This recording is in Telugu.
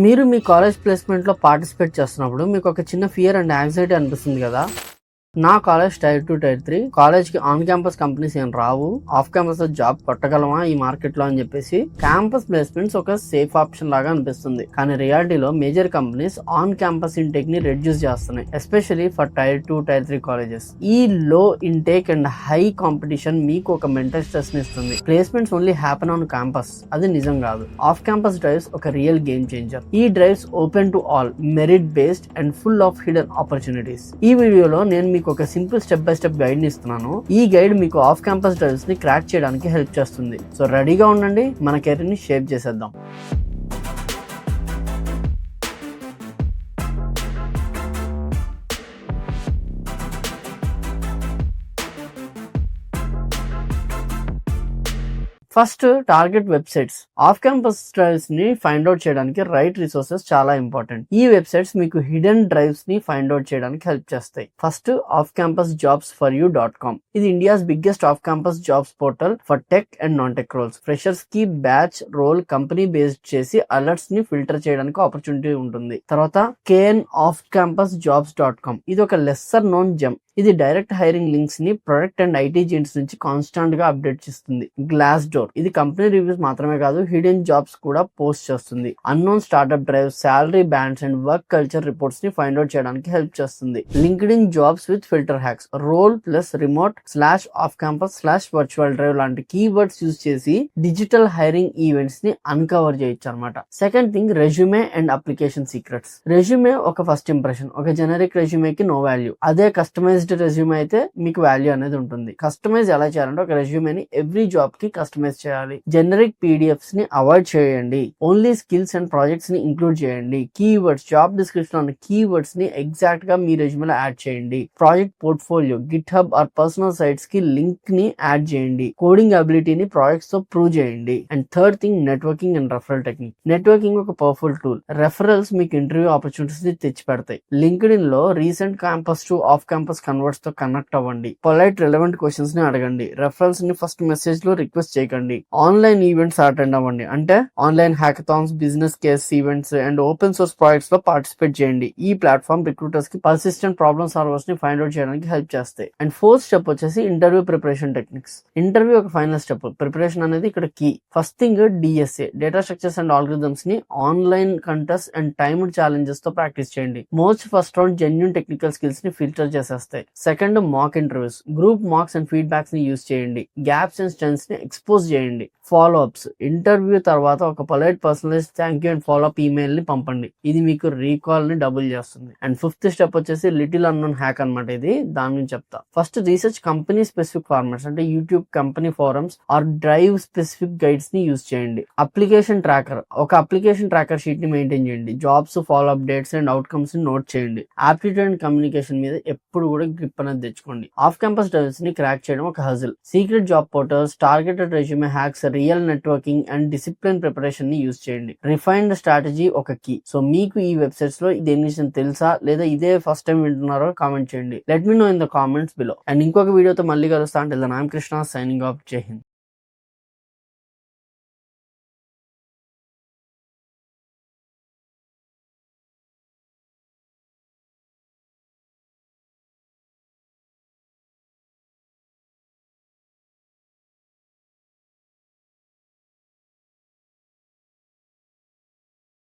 మీరు మీ కాలేజ్ ప్లేస్మెంట్లో పార్టిసిపేట్ చేస్తున్నప్పుడు మీకు ఒక చిన్న ఫియర్ అండ్ యాంగ్జైటీ అనిపిస్తుంది కదా. నా కాలేజ్ టైర్ 2 టైర్ 3 కాలేజ్ కి ఆన్ క్యాంపస్ కంపెనీస్ ఏం రావు, ఆఫ్ క్యాంపస్ లో జాబ్ కొట్టగలమా ఈ మార్కెట్ లో అని చెప్పేసి క్యాంపస్ ప్లేస్మెంట్స్ ఒక సేఫ్ ఆప్షన్ లాగా అనిపిస్తుంది. కానీ రియాలిటీలో major companies on campus intake ని రెడ్యూస్ చేస్తున్నాయి, especially for tier 2 tier 3 colleges. ఈ లో ఇంటేక్ అండ్ హై కాంపిటీషన్ మీకు ఒక మెంటల్ స్ట్రెస్ ని ఇస్తుంది. Placements only happen on campus, అది నిజం కాదు. ఆఫ్ క్యాంపస్ డ్రైవ్స్ ఒక రియల్ గేమ్ చేంజర్. ఈ drives open to all, merit based and full of hidden opportunities. ఈ వీడియోలో నేను మీకు ఒక simple step by step guide ని ఇస్తున్నాను. ఈ గైడ్ మీకు ఆఫ్ క్యాంపస్ డ్రైవ్స్ ని క్రాక్ చేయడానికి హెల్ప్ చేస్తుంది. సో రెడీగా ఉండండి, మన కెరీర్ ని షేప్ చేసేద్దాం. First, target websites. Of campus drives ని ఫైండ్ అవుట్ చేయడానికి రైట్ రిసోర్సెస్ చాలా ఇంపార్టెంట్. ఈ వెబ్సైట్స్ మీకు హిడెన్ డ్రైవ్స్ ని ఫైండ్ అవుట్ చేయడానికి హెల్ప్ చేస్తాయి. First, off campus jobs for యూ.com. ఇది India's biggest off campus jobs portal for tech and non tech roles. Freshers కి బ్యాచ్, రోల్, కంపెనీ బేస్డ్ చేసి అలర్ట్స్ ని ఫిల్టర్ చేయడానికి ఆపర్చునిటీ ఉంటుంది. తర్వాత కేఎన్ ఆఫ్ క్యాంపస్ జాబ్స్.com. ఇది ఒక లెస్సర్ నోన్ జెమ్. ఇది డైరెక్ట్ హైరింగ్ లింక్స్ ని ప్రొడక్ట్ అండ్ ఐటీ జెంట్స్ నుంచి కాన్స్టాంట్ గా అప్డేట్ చేస్తుంది. Glassdoor. ఇది కంపెనీ రివ్యూస్ మాత్రమే కాదు, హిడెన్ జాబ్స్ కూడా పోస్ట్ చేస్తుంది. Unknown startup drive, salary bands and work culture reports ని ఫైండ్ అవుట్ చేయడానికి హెల్ప్ చేస్తుంది. LinkedIn jobs with filter hacks. Role plus remote / off campus / virtual drive లాంటి కీవర్డ్స్ యూజ్ చేసి డిజిటల్ హైరింగ్ ఈవెంట్స్ ని అన్కవర్ చేయొచ్చు అనమాట. Second thing, resume and application secrets. Resume ఒక ఫస్ట్ ఇంప్రెషన్. ఒక జెనరిక్ రెజ్యూమేకి నో వాల్యూ. అదే కస్టమైజ్డ్ రెజ్యూమే అయితే మీకు వాల్యూ అనేది ఉంటుంది. కస్టమైజ్ ఎలా చేయాలంటే ఒక రెజ్యూమేని ఎవ్రీ జాబ్ కి కస్టమైజ్ చేయాలి. జెనరిక్ పీడిఎఫ్స్ ని అవాయిడ్ చేయండి. ఓన్లీ స్కిల్స్ అండ్ ప్రాజెక్ట్స్ ని ఇంక్లూడ్ చేయండి. కీవర్డ్స్, జాబ్ డిస్క్రిప్షన్ ఉన్న కీవర్డ్స్ ని ఎగ్జాక్ట్ గా మీ రెజ్యూమేలో యాడ్ చేయండి. Project portfolio, GitHub or personal sites కి లింక్ ని యాడ్ చేయండి. కోడింగ్ అబిలిటీని ప్రాజెక్ట్స్ తో ప్రూవ్ చేయండి. And third thing, networking and referral technique. Networking ఒక పవర్ఫుల్ టూల్. రెఫరల్స్ మీకు ఇంటర్వ్యూ ఆపర్చునిటీస్ ని తెచ్చి పెడతాయి. లింక్డ్ఇన్ లో recent campus to off campus converts తో కనెక్ట్ అవ్వండి. పొలైట్ రిలవెంట్ క్వశ్చన్స్ ని అడగండి. రెఫరల్స్ ని ఫస్ట్ మెసేజ్ లో రిక్వెస్ట్ చేయకండి. ఆన్లైన్ ఈవెంట్స్ అటెండ్ అవ్వండి. అంటే online hackathons, business case events and open source projects లో పార్టిసిపేట్ చేయండి. ఈ ప్లాట్ఫామ్ రిక్రూటర్స్ కి పర్సిస్టెంట్ ప్రాబ్లమ్ సాల్వర్స్ ని ఫైండ్ అవుట్ చేయడానికి హెల్ప్ చేస్తాయి. అండ్ ఫోర్త్ స్టెప్ వచ్చేసి ఇంటర్వ్యూ ప్రిపరేషన్ టెక్నిక్స్. ఇంటర్వ్యూ ఒక ఫైనల్ స్టెప్. ప్రిపరేషన్ అనేది ఇక్కడ key. First thing, DSA, data structures and algorithms ని online contest and timed challenges తో ప్రాక్టీస్ చేయండి. Most first round genuine technical skills ని ఫిల్టర్ చేసేస్తాయి. Second, mock interviews. Group marks and feedbacks ని యూజ్ చేయండి. గ్యాప్స్ అండ్ స్ట్రెంగ్త్స్ ని ఎక్స్పోజ్ చేయండి. Follow ups. ఇంటర్వ్యూ తర్వాత ఒక polite personalise thank you and follow up email ని పంపండి. ఇది మీకు రీకాల్ ని డబుల్ చేస్తుంది. అండ్ ఫిఫ్త్ స్టెప్ వచ్చేసి లిటిల్ అన్నోన్ హ్యాక్ అనమాట. ఇది దాని నుంచి చెప్తా. First, research company specific formats, అంటే YouTube company forums or drive specific guides ని యూజ్ చేయండి. Application tracker. ఒక అప్లికేషన్ ట్రాకర్ షీట్ ని మెయింటైన్ చేయండి. Jobs, follow up dates and outcomes ని నోట్ చేయండి. ఆప్టిట్యూడ్ అండ్ కమ్యూనికేషన్ మీద ఎప్పుడు కూడా గ్రిప్ అనేది తెచ్చుకోండి. ఆఫ్ క్యాంపస్ డ్రైవ్స్ ని క్రాక్ చేయడం ఒక hassle. Secret job portals, targeted resume hacks, real networking and discipline preparation ని యూజ్ చేయండి. రిఫైన్డ్ స్ట్రాటజీ ఒక కీ. సో మీకు ఈ వెబ్సైట్స్ లో దేని విషయం తెలుసా లేదా ఇదే ఫస్ట్ టైం వింటున్నారో కామెంట్ చేయండి. Let me know in the comments below. And ఇంకొక వీడియోతో మళ్ళీ కలుస్తా. అంటే ఐఎమ్ కృష్ణ, సైనింగ్ ఆఫ్. జై హింద్.